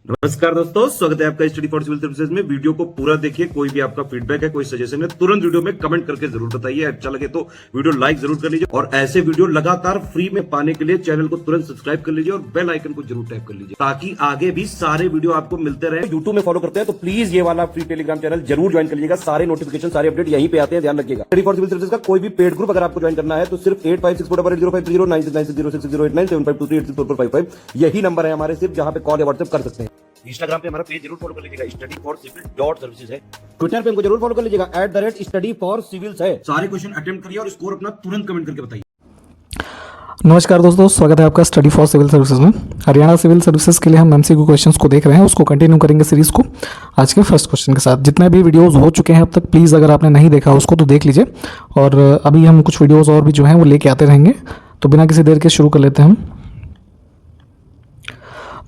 नमस्कार दोस्तों, स्वागत है आपका स्टडी फॉर सिविल सर्विसेज में। वीडियो को पूरा देखिए। कोई भी आपका फीडबैक है, कोई सजेशन है, तुरंत वीडियो में कमेंट करके जरूर बताइए। अच्छा लगे तो वीडियो लाइक जरूर कर लीजिए और ऐसे वीडियो लगातार फ्री में पाने के लिए चैनल को तुरंत सब्सक्राइब कर लीजिए और बेल आइकन को जरूर टैप कर लीजिए ताकि आगे भी सारे वीडियो आपको मिलते रहे। यूट्यूब में फॉलो करते हैं तो प्लीज ये वाला फ्री टेलीग्राम चैनल जरूर ज्वाइन कर लीजिएगा। सारे नोटिफिकेशन, सारे अपडेट यहीं पे आते हैं, ध्यान रखिएगा। स्टडी फॉर सिविल सर्विसेज का कोई भी पेड ग्रुप अगर आपको ज्वाइन करना है तो सिर्फ 85648056060975238608974455 यही नंबर है हमारे, सिर्फ जहां पे कॉल या व्हाट्सएप कर सकते हैं। इंस्टाग्राम पे हमारा पेज जरूर फॉलो कर लीजिएगा, study for civil dot services है। ट्विटर पे हमको जरूर फॉलो कर लीजिएगा, @study for civils है। सारे क्वेश्चन अटेम्प्ट करिए और स्कोर अपना तुरंत कमेंट करके बताइए। नमस्कार दोस्तों, स्वागत है आपका स्टडी फॉर सिविल सर्विसेज में। हरियाणा सिविल सर्विसेज के लिए हम एमसीक्यू क्वेश्चंस को देख रहे हैं, उसको कंटिन्यू करेंगे सीरीज को आज के फर्स्ट क्वेश्चन के साथ। जितने भी वीडियोस हो चुके हैं अब तक, प्लीज़ अगर आपने नहीं देखा उसको तो देख लीजिए। और अभी हम कुछ वीडियोस और भी जो हैं वो लेके आते रहेंगे। तो बिना किसी देर के शुरू कर लेते हैं हम।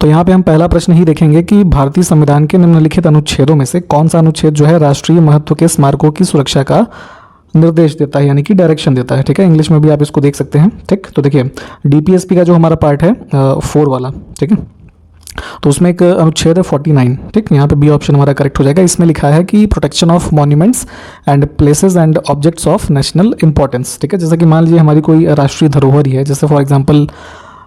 तो यहाँ पे हम पहला प्रश्न ही देखेंगे कि भारतीय संविधान के निम्नलिखित अनुच्छेदों में से कौन सा अनुच्छेद जो है राष्ट्रीय महत्व के स्मारकों की सुरक्षा का निर्देश देता है, यानी कि डायरेक्शन देता है। ठीक है, इंग्लिश में भी आप इसको देख सकते हैं। ठीक, तो देखिए डीपीएसपी का जो हमारा पार्ट है 4 वाला, ठीक है, तो उसमें एक अनुच्छेद है 49। ठीक, यहाँ पे बी ऑप्शन हमारा करेक्ट हो जाएगा। इसमें लिखा है कि protection of monuments and places and objects of national importance. ठीक है, जैसे कि मान लीजिए हमारी कोई राष्ट्रीय धरोहर ही है, जैसे फॉर एग्जाम्पल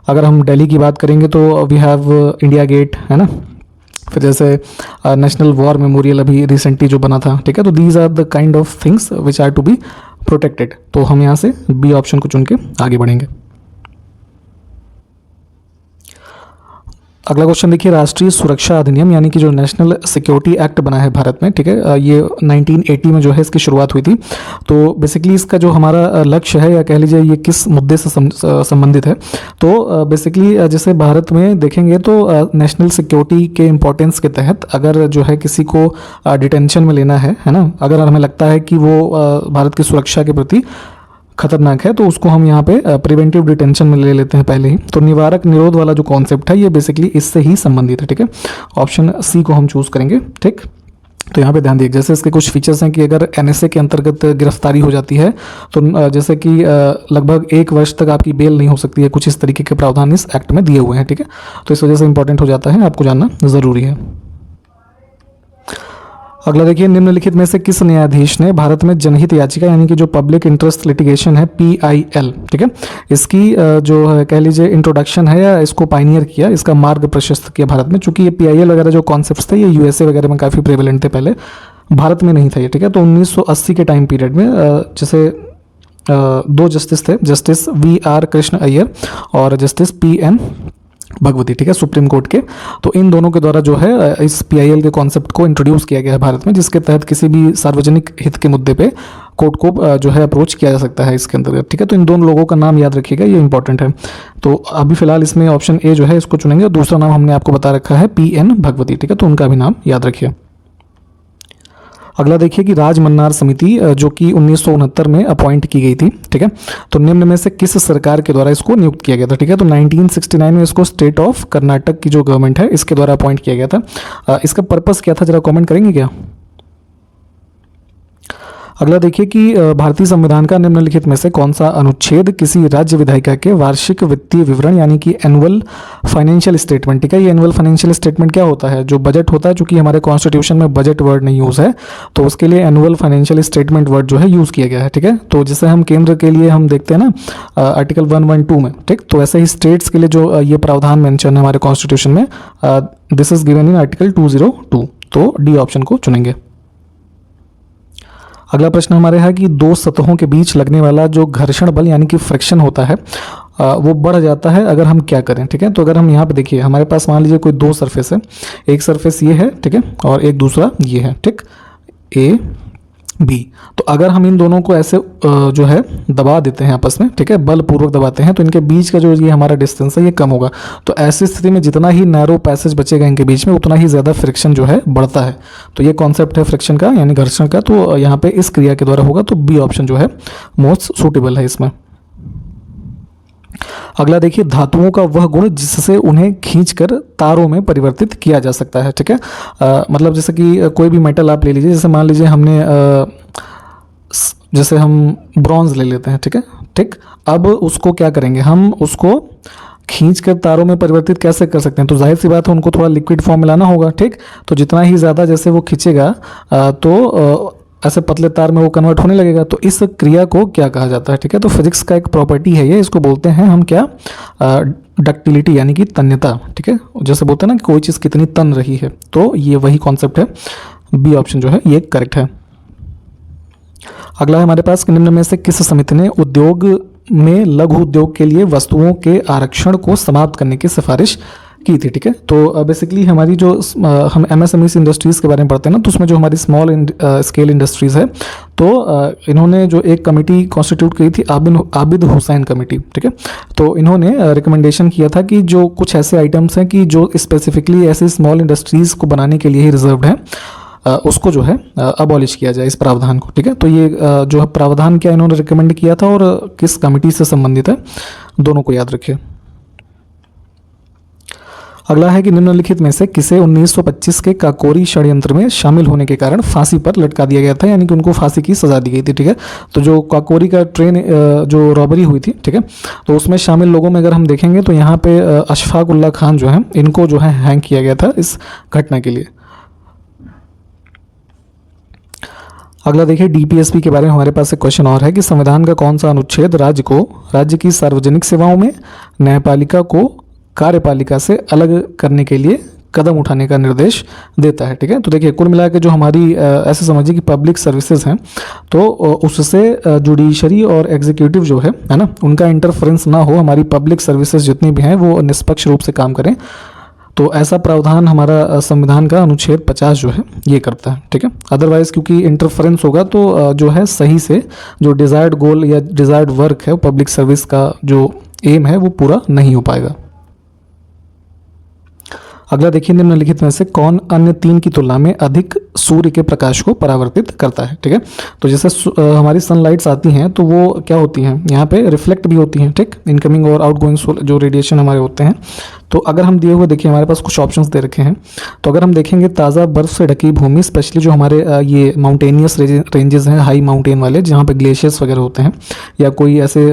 अगर हम दिल्ली की बात करेंगे तो वी हैव इंडिया गेट, है ना। फिर जैसे नेशनल वॉर मेमोरियल अभी रिसेंटली जो बना था, ठीक है, तो these are the kind of things which are to be protected. तो हम यहाँ से बी ऑप्शन को चुन के आगे बढ़ेंगे। अगला क्वेश्चन देखिए, राष्ट्रीय सुरक्षा अधिनियम यानी कि जो नेशनल सिक्योरिटी एक्ट बना है भारत में, ठीक है, ये 1980 में जो है इसकी शुरुआत हुई थी। तो बेसिकली इसका जो हमारा लक्ष्य है, या कह लीजिए ये किस मुद्दे से संबंधित है, तो बेसिकली जैसे भारत में देखेंगे तो नेशनल सिक्योरिटी के इम्पोर्टेंस के तहत अगर जो है किसी को डिटेंशन में लेना है ना, अगर हमें लगता है कि वो भारत की सुरक्षा के प्रति खतरनाक है तो उसको हम यहाँ पे प्रिवेंटिव डिटेंशन में ले लेते हैं पहले ही। तो निवारक निरोध वाला जो कॉन्सेप्ट है ये बेसिकली इससे ही संबंधित है। ठीक है, ऑप्शन सी को हम चूज करेंगे। ठीक, तो यहाँ पे ध्यान दीजिए, जैसे इसके कुछ फीचर्स हैं कि अगर एनएसए के अंतर्गत गिरफ्तारी हो जाती है तो जैसे कि लगभग 1 वर्ष तक आपकी बेल नहीं हो सकती है। कुछ इस तरीके के प्रावधान इस एक्ट में दिए हुए हैं। ठीक है, तो इस वजह से इंपॉर्टेंट हो जाता है, आपको जानना ज़रूरी है। अगला देखिए, निम्नलिखित में से किस न्यायाधीश ने भारत में जनहित याचिका यानी कि जो पब्लिक इंटरेस्ट लिटिगेशन है PIL, ठीक है, इसकी जो है कह लीजिए इंट्रोडक्शन है या इसको पाइनियर किया, इसका मार्ग प्रशस्त किया भारत में। चूंकि ये PIL वगैरह जो कॉन्सेप्ट्स थे ये USA वगैरह में काफ़ी प्रेवलेंट थे, पहले भारत में नहीं था ये। ठीक है, तो 1980 के टाइम पीरियड में जैसे 2 जस्टिस थे, जस्टिस VR कृष्ण अय्यर और जस्टिस PN भगवती, ठीक है, सुप्रीम कोर्ट के। तो इन दोनों के द्वारा जो है इस PIL के कॉन्सेप्ट को इंट्रोड्यूस किया गया है भारत में, जिसके तहत किसी भी सार्वजनिक हित के मुद्दे पे कोर्ट को जो है अप्रोच किया जा सकता है इसके अंतर्गत। ठीक है, तो इन दोनों लोगों का नाम याद रखिएगा, ये इंपॉर्टेंट है। तो अभी फिलहाल इसमें ऑप्शन ए जो है इसको चुनेंगे। दूसरा नाम हमने आपको बता रखा है PN भगवती, ठीक है, तो उनका भी नाम याद रखिए। अगला देखिए कि राजमन्नार समिति जो कि 1969 में अपॉइंट की गई थी, ठीक है, तो निम्न में से किस सरकार के द्वारा इसको नियुक्त किया गया था। ठीक है, तो 1969 में इसको स्टेट ऑफ कर्नाटक की जो गवर्नमेंट है इसके द्वारा अपॉइंट किया गया था। इसका पर्पस क्या था, जरा कमेंट करेंगे क्या। अगला देखिए कि भारतीय संविधान का निम्नलिखित में से कौन सा अनुच्छेद किसी राज्य विधायिका के वार्षिक वित्तीय विवरण यानी कि एनुअल फाइनेंशियल स्टेटमेंट, ठीक है, ये एनुअल फाइनेंशियल स्टेटमेंट क्या होता है, जो बजट होता है, चूंकि हमारे कॉन्स्टिट्यूशन में बजट वर्ड नहीं यूज़ है तो उसके लिए एनुअल फाइनेंशियल स्टेटमेंट वर्ड जो है यूज़ किया गया है। ठीक है, तो जैसे हम केंद्र के लिए हम देखते हैं ना आर्टिकल 112 में, ठीक, तो वैसे ही स्टेट्स के लिए जो ये प्रावधान मेंशन है हमारे कॉन्स्टिट्यूशन में, this is given in article 202। तो डी ऑप्शन को चुनेंगे। अगला प्रश्न हमारे है कि 2 सतहों के बीच लगने वाला जो घर्षण बल यानी कि फ्रिक्शन होता है वो बढ़ जाता है अगर हम क्या करें। ठीक है, तो अगर हम यहाँ पे देखिए हमारे पास मान लीजिए कोई 2 सरफेस है, एक सरफेस ये है, ठीक है, और एक दूसरा ये है, ठीक, AB। तो अगर हम इन दोनों को ऐसे जो है दबा देते हैं आपस में, ठीक है, बलपूर्वक दबाते हैं, तो इनके बीच का जो ये हमारा डिस्टेंस है ये कम होगा। तो ऐसी स्थिति में जितना ही नैरो पैसेज बचेगा इनके बीच में उतना ही ज़्यादा फ्रिक्शन जो है बढ़ता है। तो ये कॉन्सेप्ट है फ्रिक्शन का यानी घर्षण का। तो यहाँ पे इस क्रिया के द्वारा होगा, तो बी ऑप्शन जो है मोस्ट सूटेबल है इसमें। अगला देखिए, धातुओं का वह गुण जिससे उन्हें खींचकर तारों में परिवर्तित किया जा सकता है। ठीक है, मतलब जैसे कि कोई भी मेटल आप ले लीजिए, जैसे मान लीजिए हमने जैसे हम ब्रॉन्ज ले लेते हैं, ठीक है, ठीक, अब उसको क्या करेंगे, हम उसको खींच कर तारों में परिवर्तित कैसे कर सकते हैं? तो जाहिर सी बात है उनको थोड़ा लिक्विड फॉर्म में लाना होगा, ठीक। तो जितना ही ज़्यादा जैसे वो खींचेगा ऐसे पतले तार में वो कन्वर्ट होने लगेगा। तो इस क्रिया को क्या कहा जाता है, ठीक है। तो फिजिक्स का एक प्रॉपर्टी है ये, इसको बोलते हैं हम क्या, डक्टिलिटी यानी कि तन्यता, ठीक है। जैसे बोलते हैं ना कि कोई चीज़ कितनी तन रही है, तो ये वही कॉन्सेप्ट है। बी ऑप्शन जो है ये करेक्ट है। अगला है हमारे पास, निम्न में से किस समिति ने उद्योग में लघु उद्योग के लिए वस्तुओं के आरक्षण को समाप्त करने की सिफारिश की थी, ठीक है। तो बेसिकली हमारी जो हम एमएसएमई इंडस्ट्रीज़ के बारे में पढ़ते हैं ना, तो उसमें जो हमारी स्मॉल स्केल इंडस्ट्रीज़ है, तो इन्होंने जो एक कमेटी कॉन्स्टिट्यूट की थी, आबिद हुसैन कमेटी, ठीक है। तो इन्होंने रिकमेंडेशन किया था कि जो कुछ ऐसे आइटम्स हैं कि जो स्पेसिफिकली ऐसी स्मॉल इंडस्ट्रीज़ को बनाने के लिए ही रिजर्व्ड है, उसको जो है अबॉलिश किया जाए, इस प्रावधान को, ठीक है। तो ये जो है प्रावधान क्या इन्होंने रिकमेंड किया था और किस कमेटी से संबंधित है, दोनों को याद रखिए। अगला है कि निम्नलिखित में से किसे 1925 के काकोरी षड्यंत्र में शामिल होने के कारण फांसी पर लटका दिया गया था, यानी कि उनको फांसी की सजा दी गई थी, ठीक है। तो जो काकोरी का ट्रेन जो रॉबरी हुई थी, ठीक है, तो उसमें शामिल लोगों में अगर हम देखेंगे तो यहाँ पे अशफाक उल्ला खान जो है, इनको जो है हैंग किया गया था इस घटना के लिए। अगला देखिए, डीपीएसपी के बारे में हमारे पास एक क्वेश्चन और है कि संविधान का कौन सा अनुच्छेद राज्य की सार्वजनिक सेवाओं में न्यायपालिका को कार्यपालिका से अलग करने के लिए कदम उठाने का निर्देश देता है, ठीक है। तो देखिए, कुल मिला के जो हमारी ऐसे समझिए कि पब्लिक सर्विसेज हैं, तो उससे जुडिशरी और एग्जीक्यूटिव जो है ना, उनका इंटरफेरेंस ना हो, हमारी पब्लिक सर्विसेज जितनी भी हैं वो निष्पक्ष रूप से काम करें। तो ऐसा प्रावधान हमारा संविधान का अनुच्छेद 50 जो है ये करता है, ठीक है। अदरवाइज क्योंकि इंटरफेरेंस होगा तो जो है सही से जो डिज़ायर्ड गोल या डिज़ायर्ड वर्क है, पब्लिक सर्विस का जो एम है वो पूरा नहीं हो पाएगा। अगला देखिए, निम्नलिखित में से कौन अन्य तीन की तुलना में अधिक सूर्य के प्रकाश को परावर्तित करता है, ठीक है। तो जैसे हमारी सनलाइट्स आती हैं तो वो क्या होती हैं, यहाँ पे रिफ्लेक्ट भी होती हैं, ठीक, इनकमिंग और आउटगोइंग जो रेडिएशन हमारे होते हैं। तो अगर हम दिए हुए देखिए, हमारे पास कुछ ऑप्शंस दे रखे हैं। तो अगर हम देखेंगे ताज़ा बर्फ़ से ढकी भूमि, स्पेशली जो हमारे ये माउंटेनियस रेंजेस हैं, हाई माउंटेन वाले, जहाँ पे ग्लेशियर्स वगैरह होते हैं, या कोई ऐसे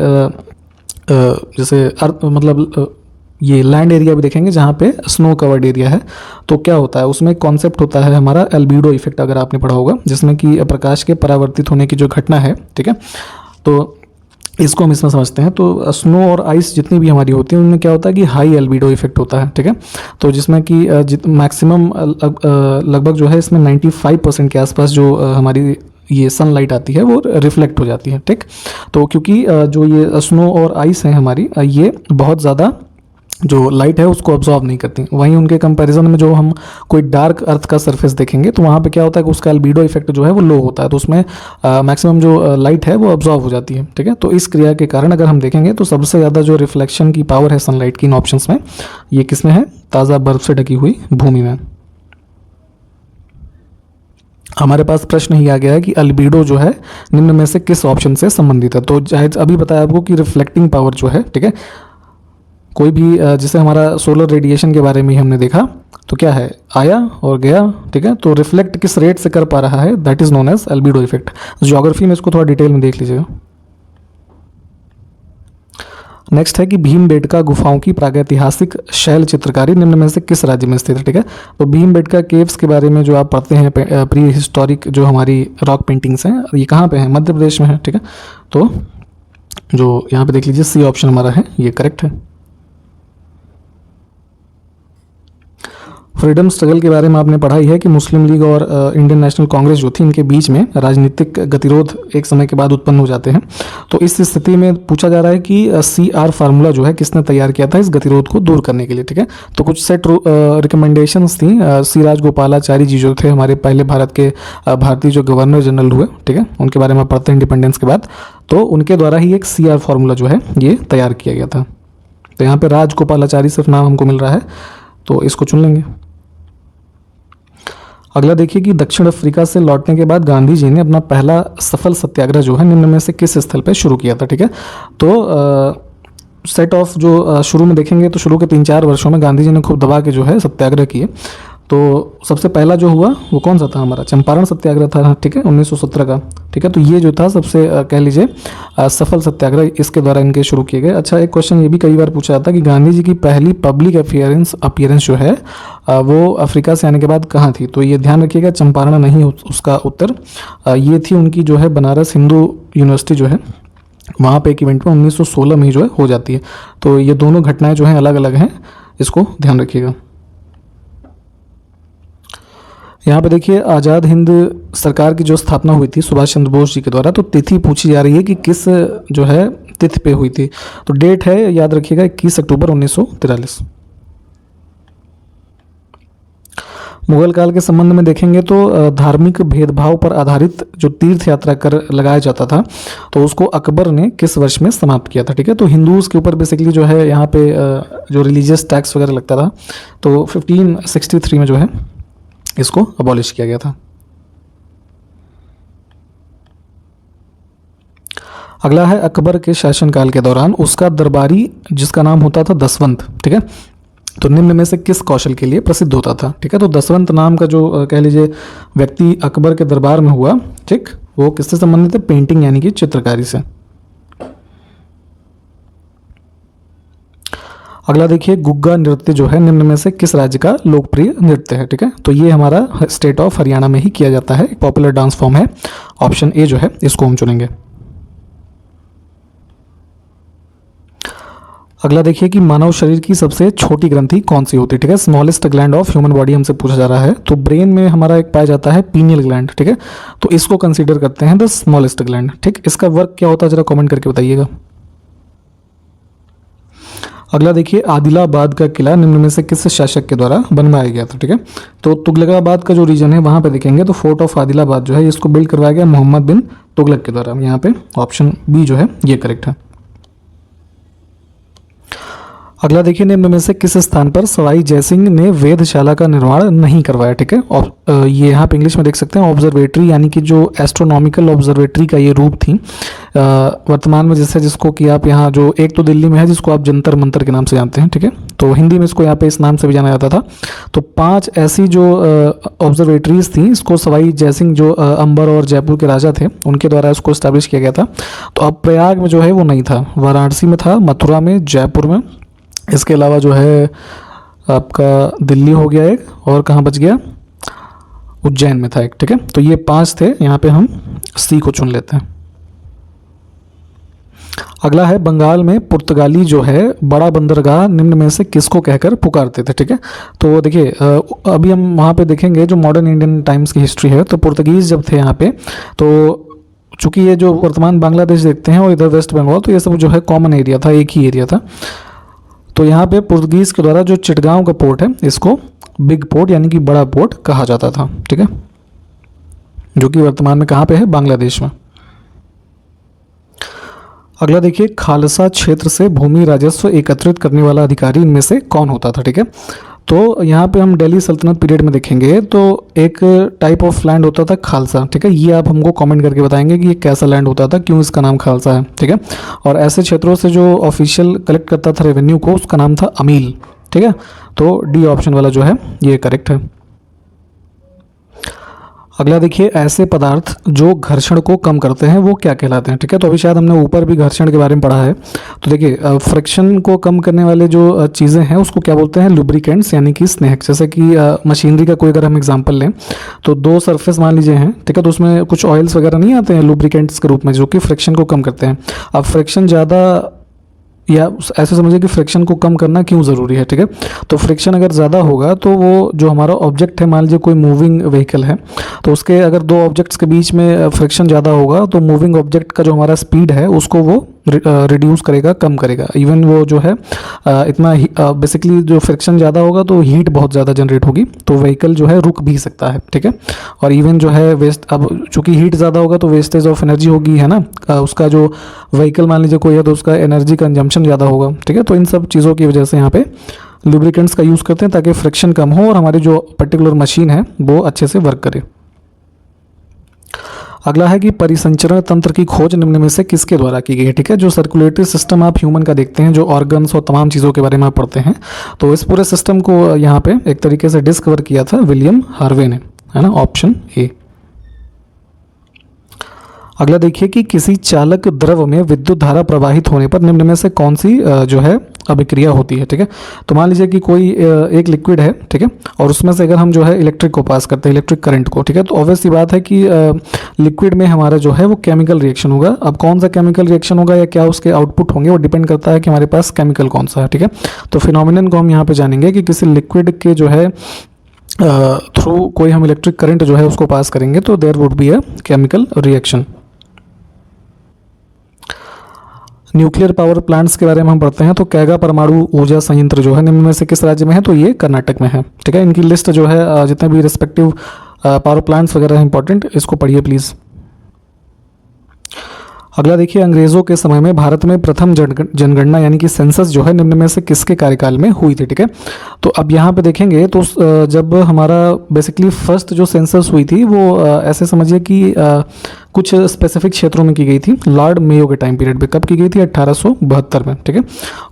जैसे मतलब ये लैंड एरिया भी देखेंगे जहाँ पे स्नो कवर्ड एरिया है, तो क्या होता है उसमें कॉन्सेप्ट होता है हमारा एल्बिडो इफेक्ट, अगर आपने पढ़ा होगा, जिसमें कि प्रकाश के परावर्तित होने की जो घटना है, ठीक है। तो इसको हम इसमें समझते हैं। तो स्नो और आइस जितनी भी हमारी होती है उनमें क्या होता है कि हाई एल्बिडो इफेक्ट होता है, ठीक है। तो जिसमें कि मैक्सिमम लगभग जो है इसमें 95% के आसपास जो हमारी ये सनलाइट आती है वो रिफ्लेक्ट हो जाती है, ठीक। तो क्योंकि जो ये स्नो और आइस है हमारी, ये बहुत ज़्यादा जो लाइट है उसको ऑब्जॉर्व नहीं करती। वहीं उनके कंपैरिजन में जो हम कोई डार्क अर्थ का सरफेस देखेंगे तो वहाँ पे क्या होता है कि उसका एल्बिडो इफेक्ट जो है वो लो होता है, तो उसमें मैक्सिमम जो लाइट है वो ऑब्जॉर्व हो जाती है, ठीक है। तो इस क्रिया के कारण अगर हम देखेंगे तो सबसे ज़्यादा जो रिफ्लेक्शन की पावर है सनलाइट की इन ऑप्शंस में, ये किस में है, ताज़ा बर्फ से ढकी हुई भूमि में। हमारे पास प्रश्न ही आ गया है कि अल्बिडो जो है निम्न में से किस ऑप्शन से संबंधित है। तो जाहिर अभी बताया आपको कि रिफ्लेक्टिंग पावर जो है, ठीक है, कोई भी जैसे हमारा सोलर रेडिएशन के बारे में ही हमने देखा, तो क्या है, आया और गया, ठीक है। तो रिफ्लेक्ट किस रेट से कर पा रहा है, that is known as albedo effect. Geography में इसको थोड़ा डिटेल में देख लीजिएगा। नेक्स्ट है कि भीमबेटका गुफाओं की प्रागैतिहासिक शैल चित्रकारी निम्न में से किस राज्य में स्थित है, ठीक है। तो भीमबेटका केव्स के बारे में जो आप पढ़ते हैं, प्री हिस्टोरिक जो हमारी रॉक पेंटिंग्स हैं, ये कहाँ पे हैं, मध्य प्रदेश में है, ठीक है। तो जो यहाँ पे देख लीजिए, सी ऑप्शन हमारा है ये करेक्ट है। फ्रीडम स्ट्रगल के बारे में आपने पढ़ा ही है कि मुस्लिम लीग और इंडियन नेशनल कांग्रेस जो थी, इनके बीच में राजनीतिक गतिरोध एक समय के बाद उत्पन्न हो जाते हैं। तो इस स्थिति में पूछा जा रहा है कि CR फार्मूला जो है किसने तैयार किया था इस गतिरोध को दूर करने के लिए, ठीक है। तो कुछ सेट रिकमेंडेशंस थी, सी राजगोपालाचारी जी जो थे हमारे पहले भारत के भारतीय जो गवर्नर जनरल हुए, ठीक है, उनके बारे में पढ़ते हैं इंडिपेंडेंस के बाद। तो उनके द्वारा ही एक CR फार्मूला जो है ये तैयार किया गया था। तो यहाँ पे राजगोपालाचारी सिर्फ नाम हमको मिल रहा है, तो इसको चुन लेंगे। अगला देखिए कि दक्षिण अफ्रीका से लौटने के बाद गांधी जी ने अपना पहला सफल सत्याग्रह जो है निम्न में से किस स्थल पर शुरू किया था, ठीक है। तो सेट ऑफ जो शुरू में देखेंगे तो शुरू के 3-4 वर्षों में गांधी जी ने खूब दबा के जो है सत्याग्रह किए। तो सबसे पहला जो हुआ वो कौन सा था, हमारा चंपारण सत्याग्रह था, ठीक है, 1917 का, ठीक है। तो ये जो था सबसे कह लीजिए सफल सत्याग्रह इसके द्वारा इनके शुरू किए गए। अच्छा, एक क्वेश्चन ये भी कई बार पूछा जाता है कि गांधी जी की पहली पब्लिक अपीयरेंस जो है वो अफ्रीका से आने के बाद कहाँ थी। तो ये ध्यान रखिएगा, चंपारण नहीं उसका उत्तर। ये थी उनकी जो है बनारस हिंदू यूनिवर्सिटी जो है, वहाँ पे एक इवेंट में 1916 में ही जो है हो जाती है। तो ये दोनों घटनाएं जो हैं अलग अलग हैं, इसको ध्यान रखिएगा। यहाँ पे देखिए आज़ाद हिंद सरकार की जो स्थापना हुई थी सुभाष चंद्र बोस जी के द्वारा, तो तिथि पूछी जा रही है कि किस जो है तिथि पे हुई थी। तो डेट है, याद रखिएगा, 21 अक्टूबर 1943। मुगल काल के संबंध में देखेंगे तो धार्मिक भेदभाव पर आधारित जो तीर्थ यात्रा कर लगाया जाता था, तो उसको अकबर ने किस वर्ष में समाप्त किया था, ठीक है। तो हिंदूज के ऊपर बेसिकली जो है यहाँ पे जो रिलीजियस टैक्स वगैरह लगता था, तो 1563 में जो है इसको अबॉलिश किया गया था। अगला है अकबर के शासनकाल के दौरान उसका दरबारी जिसका नाम होता था दसवंत, ठीक है, तो निम्न में से किस कौशल के लिए प्रसिद्ध होता था, ठीक है। तो दसवंत नाम का जो कह लीजिए व्यक्ति अकबर के दरबार में हुआ, ठीक, वो किससे संबंधित है, पेंटिंग यानी कि चित्रकारी से। अगला देखिए गुग्गा नृत्य जो है निम्न में से किस राज्य का लोकप्रिय नृत्य है, ठीक है। तो ये हमारा स्टेट ऑफ हरियाणा में ही किया जाता है, एक पॉपुलर डांस फॉर्म है। ऑप्शन ए जो है इसको हम चुनेंगे। अगला देखिए कि मानव शरीर की सबसे छोटी ग्रंथि कौन सी होती है, ठीक है। Smallest gland of human body हमसे पूछा जा रहा है, तो ब्रेन में हमारा एक पाया जाता है पीनियल ग्लैंड, ठीक है। तो इसको कंसीडर करते हैं द स्मॉलेस्ट ग्लैंड, ठीक। इसका वर्क क्या होता है जरा कमेंट करके बताइएगा। अगला देखिए आदिलाबाद का किला निम्न में से किस शासक के द्वारा बनवाया गया था, ठीक है। तो तुगलकाबाद का जो रीजन है वहां पे देखेंगे तो फोर्ट ऑफ आदिलाबाद जो है इसको बिल्ड करवाया गया मोहम्मद बिन तुगलक के द्वारा। यहाँ पे ऑप्शन बी जो है ये करेक्ट है। अगला देखिए निम्न में से किस स्थान पर सवाई जयसिंह ने वेधशाला का निर्माण नहीं करवाया, ठीक है। और ये यहाँ पे इंग्लिश में देख सकते हैं ऑब्जर्वेटरी, यानी कि जो एस्ट्रोनॉमिकल ऑब्जर्वेटरी का ये रूप थी वर्तमान में, जैसे जिसको कि आप यहाँ जो एक तो दिल्ली में है जिसको आप जंतर मंतर के नाम से जानते हैं, ठीक है। तो हिंदी में इसको यहाँ पे इस नाम से भी जाना जाता था। तो 5 ऐसी जो ऑब्जर्वेटरीज थी, इसको सवाई जयसिंह जो अंबर और जयपुर के राजा थे उनके द्वारा इसको स्टैब्लिश किया गया था। तो अब प्रयाग में जो है वो नहीं था, वाराणसी में था, मथुरा में, जयपुर में, इसके अलावा जो है आपका दिल्ली हो गया एक, और कहाँ बच गया, उज्जैन में था एक, ठीक है। तो ये 5 थे, यहाँ पे हम सी को चुन लेते हैं। अगला है बंगाल में पुर्तगाली जो है बड़ा बंदरगाह निम्न में से किसको कहकर पुकारते थे, ठीक है। तो देखिए अभी हम वहाँ पे देखेंगे जो मॉडर्न इंडियन टाइम्स की हिस्ट्री है, तो पुर्तगीज जब थे यहाँ पे, तो चूंकि ये जो वर्तमान बांग्लादेश देखते हैं और इधर वेस्ट बंगाल, तो ये सब जो है कॉमन एरिया था, एक ही एरिया था। तो यहाँ पे पुर्तगीज के द्वारा जो चिटगांव का पोर्ट है इसको बिग पोर्ट यानी कि बड़ा पोर्ट कहा जाता था, ठीक है, जो कि वर्तमान में कहाँ पे है, बांग्लादेश में। अगला देखिए खालसा क्षेत्र से भूमि राजस्व एकत्रित करने वाला अधिकारी इनमें से कौन होता था, ठीक है। तो यहाँ पे हम दिल्ली सल्तनत पीरियड में देखेंगे तो एक टाइप ऑफ लैंड होता था खालसा, ठीक है। ये आप हमको कमेंट करके बताएंगे कि ये कैसा लैंड होता था, क्यों इसका नाम खालसा है, ठीक है। और ऐसे क्षेत्रों से जो ऑफिशियल कलेक्ट करता था रेवेन्यू को, उसका नाम था अमील, ठीक है। तो डी ऑप्शन वाला जो है ये करेक्ट है। अगला देखिए ऐसे पदार्थ जो घर्षण को कम करते हैं वो क्या कहलाते हैं, ठीक है। तो अभी शायद हमने ऊपर भी घर्षण के बारे में पढ़ा है। तो देखिए फ्रिक्शन को कम करने वाले जो चीज़ें हैं उसको क्या बोलते हैं, लुब्रिकेंट्स यानी कि स्नेहक। जैसे कि मशीनरी का कोई अगर हम एग्जांपल लें तो 2 सरफेस मान लीजिए हैं, ठीक है, तो उसमें कुछ ऑयल्स वगैरह नहीं आते हैं लुब्रिकेंट्स के रूप में जो कि फ्रिक्शन को कम करते हैं। अब फ्रिक्शन ज़्यादा, या ऐसे समझिए कि फ्रिक्शन को कम करना क्यों ज़रूरी है, ठीक है। तो फ्रिक्शन अगर ज़्यादा होगा तो वो जो हमारा ऑब्जेक्ट है, मान लीजिए कोई मूविंग व्हीकल है, तो उसके अगर 2 ऑब्जेक्ट्स के बीच में फ्रिक्शन ज़्यादा होगा तो मूविंग ऑब्जेक्ट का जो हमारा स्पीड है उसको वो रिड्यूस करेगा, कम करेगा। इवन वो जो है इतना बेसिकली जो फ्रिक्शन ज़्यादा होगा तो हीट बहुत ज़्यादा जनरेट होगी, तो व्हीकल जो है रुक भी सकता है, ठीक है। और इवन जो है वेस्ट, अब चूँकि हीट ज़्यादा होगा तो वेस्टेज ऑफ एनर्जी होगी, है ना। उसका जो व्हीकल मान लीजिए कोई है तो उसका एनर्जी कंजम्पशन ज़्यादा होगा, ठीक है। तो इन सब चीज़ों की वजह से यहाँ पे लुब्रिकेंट्स का यूज़ करते हैं ताकि फ्रिक्शन कम हो और हमारी जो पर्टिकुलर मशीन है वो अच्छे से वर्क करे। अगला है कि परिसंचरण तंत्र की खोज निम्न में से किसके द्वारा की गई है, ठीक है। जो सर्कुलेटरी सिस्टम आप ह्यूमन का देखते हैं, जो ऑर्गन्स और तमाम चीज़ों के बारे में आप पढ़ते हैं, तो इस पूरे सिस्टम को यहाँ पे एक तरीके से डिस्कवर किया था विलियम हार्वे ने, है ना, ऑप्शन ए। अगला देखिए कि किसी चालक द्रव में विद्युत धारा प्रवाहित होने पर निम्न में से कौन सी जो है अभिक्रिया होती है, ठीक है। तो मान लीजिए कि कोई एक लिक्विड है, ठीक है, और उसमें से अगर हम जो है इलेक्ट्रिक को पास करते हैं, इलेक्ट्रिक करंट को, ठीक है, तो ऑब्वियस सी बात है कि लिक्विड में हमारा जो है वो केमिकल रिएक्शन होगा। अब कौन सा केमिकल रिएक्शन होगा या क्या उसके आउटपुट होंगे, वो डिपेंड करता है कि हमारे पास केमिकल कौन सा है, ठीक है। तो फिनोमिनन को हम यहाँ पे जानेंगे कि किसी लिक्विड के जो है थ्रू कोई हम इलेक्ट्रिक करंट जो है उसको पास करेंगे तो there would be a chemical reaction. Nuclear power plants के बारे में हम पढ़ते हैं, तो कैगा परमाणु ऊर्जा संयंत्र जो है निम्न में से किस राज्य में है, तो ये कर्नाटक में है, ठीक है। इनकी लिस्ट जो है जितने भी रिस्पेक्टिव पावर प्लांट्स वगैरह हैं इंपॉर्टेंट, इसको पढ़िए प्लीज़। अगला देखिए, अंग्रेज़ों के समय में भारत में प्रथम जनगणना यानी कि सेंसस जो है निम्न में से किसके कार्यकाल में हुई थी, ठीक है। तो अब यहाँ पे देखेंगे तो जब हमारा बेसिकली फर्स्ट जो सेंसस हुई थी वो ऐसे समझिए कि कुछ स्पेसिफिक क्षेत्रों में की गई थी, लॉर्ड मेयो के टाइम पीरियड पे। कब की गई थी, 1872 में, ठीक है।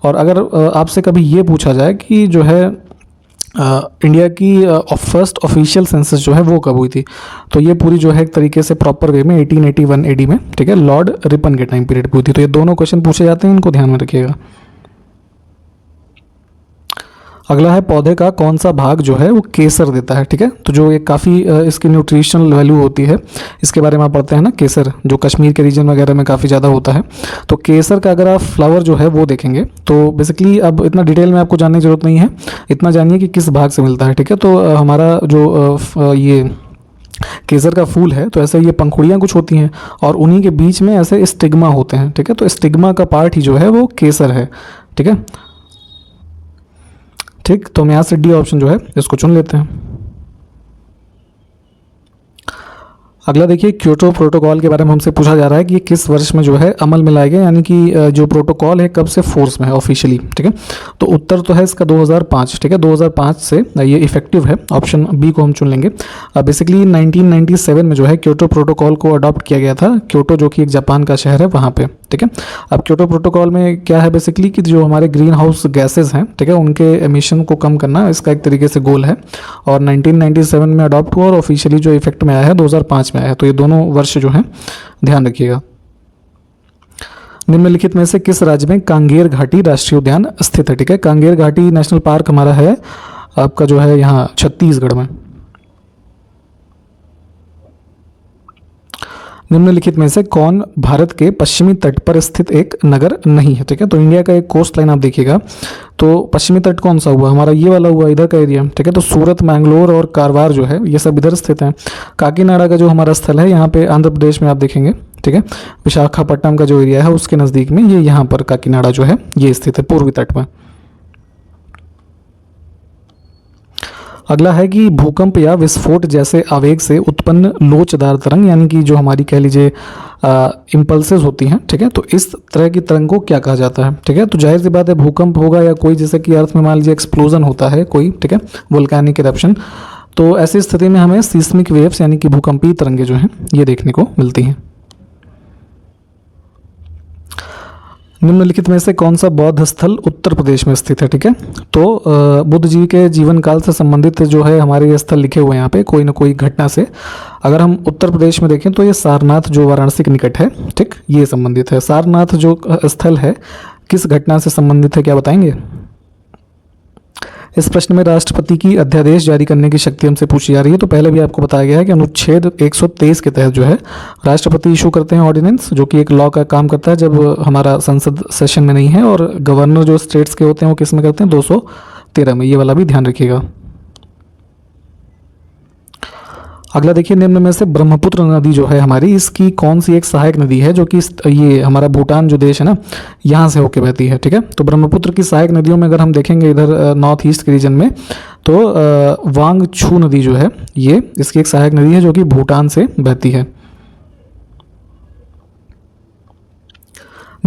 और अगर आपसे कभी ये पूछा जाए कि जो है इंडिया की फर्स्ट ऑफिशियल सेंसस जो है वो कब हुई थी, तो ये पूरी जो है एक तरीके से प्रॉपर वे में 1881 एडी में, ठीक है, लॉर्ड रिपन के टाइम पीरियड पे हुई थी। तो ये दोनों क्वेश्चन पूछे जाते हैं, इनको ध्यान में रखिएगा। अगला है पौधे का कौन सा भाग जो है वो केसर देता है, ठीक है। तो जो ये काफ़ी इसकी न्यूट्रिशनल वैल्यू होती है, इसके बारे में आप पढ़ते हैं ना, केसर जो कश्मीर के रीजन वगैरह में काफ़ी ज़्यादा होता है। तो केसर का अगर आप फ्लावर जो है वो देखेंगे तो बेसिकली अब इतना डिटेल में आपको जानने की ज़रूरत नहीं है, इतना जानिए कि किस भाग से मिलता है, ठीक है। तो हमारा जो ये केसर का फूल है, तो ऐसे ये पंखुड़ियाँ कुछ होती हैं और उन्हीं के बीच में ऐसे स्टिग्मा होते हैं, ठीक है। तो स्टिग्मा का पार्ट ही जो है वो केसर है, ठीक है। ठीक, तो हम यहाँ से डी ऑप्शन जो है इसको चुन लेते हैं। अगला देखिए, क्योटो प्रोटोकॉल के बारे में हमसे पूछा जा रहा है कि ये किस वर्ष में जो है अमल में लाए गए, यानी कि जो प्रोटोकॉल है कब से फोर्स में है ऑफिशियली, ठीक है। तो उत्तर तो है इसका 2005, ठीक है, 2005 से ये इफेक्टिव है, ऑप्शन बी को हम चुन लेंगे। बेसिकली 1997 में जो है क्योटो प्रोटोकॉल को अडॉप्ट किया गया था, क्योटो जो कि एक जापान का शहर है वहाँ पे, ठीक है। अब क्योटो प्रोटोकॉल में क्या है बेसिकली कि जो हमारे ग्रीन हाउस गैसेज हैं, ठीक है, उनके एमिशन को कम करना इसका एक तरीके से गोल है, और 1997 में अडॉप्ट हुआ और ऑफिशियली जो इफेक्ट में आया है 2005 में आया है। तो ये दोनों वर्ष जो हैं ध्यान रखिएगा। निम्नलिखित में से किस राज्य में कांगेर घाटी राष्ट्रीय उद्यान स्थित है, ठीक है। कांगेर घाटी नेशनल पार्क हमारा है आपका जो है यहाँ छत्तीसगढ़ में। निम्नलिखित में से कौन भारत के पश्चिमी तट पर स्थित एक नगर नहीं है, ठीक है। तो इंडिया का एक कोस्ट लाइन आप देखिएगा, तो पश्चिमी तट कौन सा हुआ, हमारा ये वाला हुआ, इधर का एरिया, ठीक है। तो सूरत, मैंगलोर और कारवार जो है ये सब इधर स्थित हैं। काकीनाडा का जो हमारा स्थल है यहाँ पे आंध्र प्रदेश में आप देखेंगे, ठीक है। विशाखापट्टनम का जो एरिया है उसके नज़दीक में ये यहाँ पर काकीनाडा जो है ये स्थित है पूर्वी तट में। अगला है कि भूकंप या विस्फोट जैसे आवेग से उत्पन्न लोचदार तरंग, यानी कि जो हमारी कह लीजिए इम्पल्सेस होती हैं, ठीक है, तो इस तरह की तरंग को क्या कहा जाता है, ठीक है। तो जाहिर सी बात है भूकंप होगा या कोई जैसे कि अर्थ में मान लीजिए एक्सप्लोजन होता है कोई, ठीक है, वोल्केनिक इरप्शन, तो ऐसी स्थिति में हमें सीस्मिक वेव्स यानी कि भूकंपीय तरंगे जो हैं ये देखने को मिलती हैं। निम्नलिखित में से कौन सा बौद्ध स्थल उत्तर प्रदेश में स्थित है, ठीक है। तो बुद्ध जी के जीवन काल से संबंधित जो है हमारे ये स्थल लिखे हुए हैं यहाँ पे कोई ना कोई घटना से। अगर हम उत्तर प्रदेश में देखें तो ये सारनाथ जो वाराणसी के निकट है, ठीक, ये संबंधित है। सारनाथ जो स्थल है किस घटना से संबंधित है, क्या बताएंगे। इस प्रश्न में राष्ट्रपति की अध्यादेश जारी करने की शक्ति हमसे पूछी जा रही है। तो पहले भी आपको बताया गया है कि अनुच्छेद 123 के तहत जो है राष्ट्रपति इशू करते हैं ऑर्डिनेंस, जो कि एक लॉ का काम करता है जब हमारा संसद सेशन में नहीं है, और गवर्नर जो स्टेट्स के होते हैं वो किस में करते हैं, 213 में। ये वाला भी ध्यान रखिएगा। अगला देखिए, निम्न में से ब्रह्मपुत्र नदी जो है हमारी, इसकी कौन सी एक सहायक नदी है जो कि ये हमारा भूटान जो देश है ना यहाँ से होके बहती है, ठीक है। तो ब्रह्मपुत्र की सहायक नदियों में अगर हम देखेंगे इधर नॉर्थ ईस्ट के रीजन में, तो वांगछू नदी जो है ये इसकी एक सहायक नदी है जो कि भूटान से बहती है।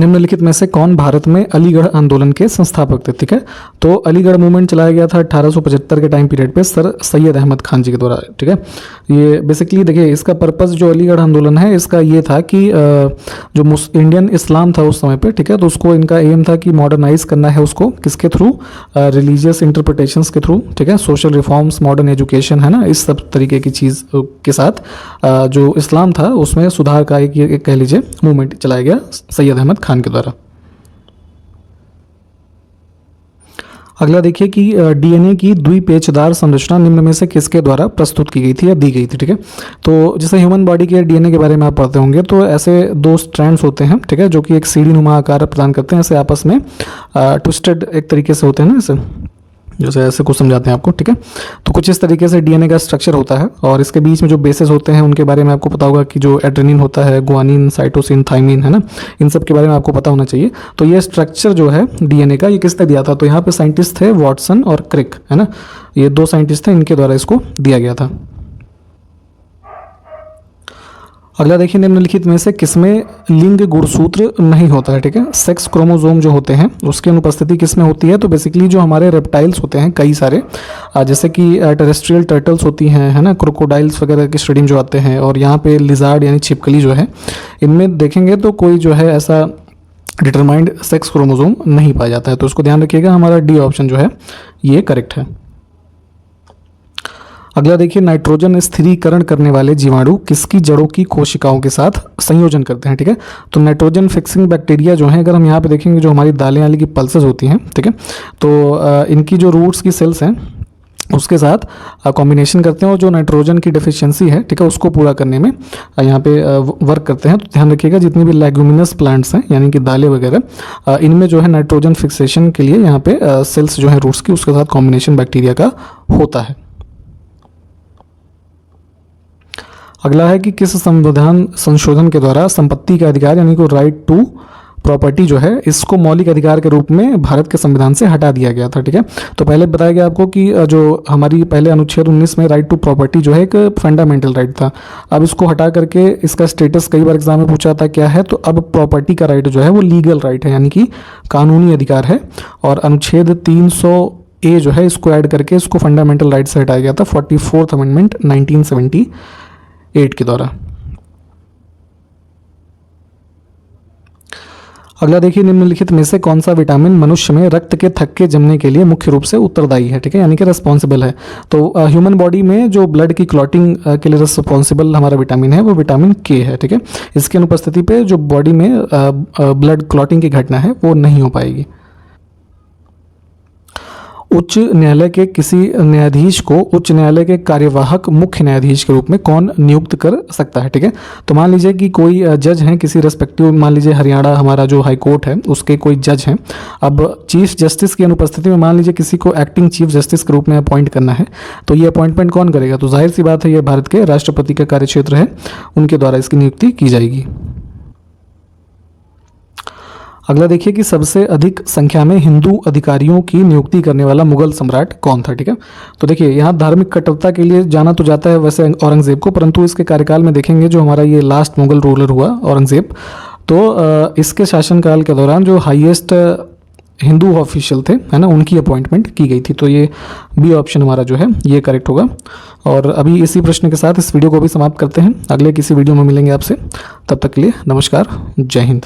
निम्नलिखित में से कौन भारत में अलीगढ़ आंदोलन के संस्थापक थे? ठीक है, तो अलीगढ़ मूवमेंट चलाया गया था 1875 के टाइम पीरियड पे सर सैयद अहमद खान जी के द्वारा। ठीक है, ये बेसिकली देखिए इसका पर्पस जो अलीगढ़ आंदोलन है इसका ये था कि जो इंडियन इस्लाम था उस समय पे, ठीक है, तो उसको इनका एम था कि मॉडर्नाइज करना है उसको, किसके थ्रू? रिलीजियस इंटरप्रिटेशंस के थ्रू। ठीक है, सोशल रिफॉर्म्स, मॉडर्न एजुकेशन, है ना, इस सब तरीके की चीज़ के साथ जो इस्लाम था उसमें सुधार का एक कह लीजिए मूवमेंट चलाया गया सैयद अहमद खान के द्वारा। अगला देखिए कि डीएनए की द्विपेचदार संरचना निम्न में से किसके द्वारा प्रस्तुत की गई थी या दी गई थी? ठीक है, तो जैसे ह्यूमन बॉडी के डीएनए के बारे में आप पढ़ते होंगे तो ऐसे दो स्ट्रैंड्स होते हैं, ठीक है, जो कि एक सीढ़ी नुमा आकार प्रदान करते हैं, ऐसे आपस में ट्विस्टेड एक तरीके से होते हैं ना, जैसे ऐसे कुछ समझाते हैं आपको। ठीक है, तो कुछ इस तरीके से डीएनए का स्ट्रक्चर होता है और इसके बीच में जो बेसेस होते हैं उनके बारे में आपको पता होगा कि जो एड्रेनिन होता है, गुआनिन, साइटोसिन, थाइमिन, है ना, इन सब के बारे में आपको पता होना चाहिए। तो ये स्ट्रक्चर जो है डीएनए का, ये किसने दिया था? तो यहाँ पे साइंटिस्ट थे वॉटसन और क्रिक, है ना, ये दो साइंटिस्ट थे, इनके द्वारा इसको दिया गया था। अगला देखिए निम्नलिखित में से किसमें लिंग गुणसूत्र नहीं होता है? ठीक है, सेक्स क्रोमोसोम जो होते हैं उसकी अनुपस्थिति किसमें होती है? तो बेसिकली जो हमारे रेप्टाइल्स होते हैं कई सारे, जैसे कि टेरेस्ट्रियल टर्टल्स होती हैं, है ना, क्रोकोडाइल्स वगैरह की स्टडी में जो आते हैं, और यहाँ पे लिजार्ड यानी छिपकली जो है, इनमें देखेंगे तो कोई जो है ऐसा डिटरमाइंड सेक्स क्रोमोसोम नहीं पाया जाता है। तो उसको ध्यान रखिएगा, हमारा डी ऑप्शन जो है ये करेक्ट है। अगला देखिए नाइट्रोजन स्थिरीकरण करने वाले जीवाणु किसकी जड़ों की कोशिकाओं के साथ संयोजन करते हैं? ठीक है, तो नाइट्रोजन फिक्सिंग बैक्टीरिया जो है, अगर हम यहाँ पे देखेंगे जो हमारी दालें वाली की पल्सेस होती हैं, ठीक है, तो इनकी जो रूट्स की सेल्स हैं उसके साथ कॉम्बिनेशन करते हैं और जो नाइट्रोजन की डेफिशिएंसी है, ठीक है, उसको पूरा करने में यहाँ पे वर्क करते हैं। तो ध्यान रखिएगा जितनी भी लेग्यूमिनस प्लांट्स हैं यानी कि दालें वगैरह, इनमें जो है नाइट्रोजन फिक्सेशन के लिए यहाँ पे सेल्स जो है रूट्स की, उसके साथ कॉम्बिनेशन बैक्टीरिया का होता है। अगला है कि किस संविधान संशोधन के द्वारा संपत्ति का अधिकार यानी कि राइट टू प्रॉपर्टी जो है इसको मौलिक अधिकार के रूप में भारत के संविधान से हटा दिया गया था? ठीक है, तो पहले बताया गया आपको कि जो हमारी पहले अनुच्छेद 19 में राइट टू प्रॉपर्टी जो है एक फंडामेंटल राइट था, अब इसको हटा करके इसका स्टेटस कई बार एग्जाम में पूछा था क्या है, तो अब प्रॉपर्टी का राइट जो है वो लीगल राइट है यानी कि कानूनी अधिकार है, और अनुच्छेद 300A जो है इसको ऐड करके इसको फंडामेंटल राइट से हटाया गया था 44th अमेंडमेंट 1978 के द्वारा। अगला देखिए निम्नलिखित में से कौन सा विटामिन मनुष्य में रक्त के थक्के जमने के लिए मुख्य रूप से उत्तरदायी है? ठीक है, यानी कि रेस्पॉन्सिबल है। तो ह्यूमन बॉडी में जो ब्लड की क्लॉटिंग के लिए रेस्पॉन्सिबल हमारा विटामिन है वो विटामिन के है। ठीक है, इसकी अनुपस्थिति पे जो बॉडी में ब्लड क्लॉटिंग की घटना है वो नहीं हो पाएगी। उच्च न्यायालय के किसी न्यायाधीश को उच्च न्यायालय के कार्यवाहक मुख्य न्यायाधीश के रूप में कौन नियुक्त कर सकता है? ठीक है, तो मान लीजिए कि कोई जज हैं किसी रेस्पेक्टिव, मान लीजिए हरियाणा हमारा जो हाई कोर्ट है उसके कोई जज हैं, अब चीफ जस्टिस की अनुपस्थिति में मान लीजिए किसी को एक्टिंग चीफ जस्टिस के रूप में अपॉइंट करना है, तो ये अपॉइंटमेंट कौन करेगा? तो जाहिर सी बात है ये भारत के राष्ट्रपति का कार्यक्षेत्र है, उनके द्वारा इसकी नियुक्ति की जाएगी। अगला देखिए कि सबसे अधिक संख्या में हिंदू अधिकारियों की नियुक्ति करने वाला मुगल सम्राट कौन था? ठीक है, तो देखिए यहाँ धार्मिक कट्टरता के लिए जाना तो जाता है वैसे औरंगजेब को, परंतु इसके कार्यकाल में देखेंगे जो हमारा ये लास्ट मुगल रूलर हुआ औरंगजेब, तो इसके शासनकाल के दौरान जो हाईएस्ट हिंदू ऑफिशियल थे, है ना, उनकी अपॉइंटमेंट की गई थी। तो ये बी ऑप्शन हमारा जो है ये करेक्ट होगा। और अभी इसी प्रश्न के साथ इस वीडियो को भी समाप्त करते हैं, अगले किसी वीडियो में मिलेंगे आपसे, तब तक के लिए नमस्कार, जय हिंद।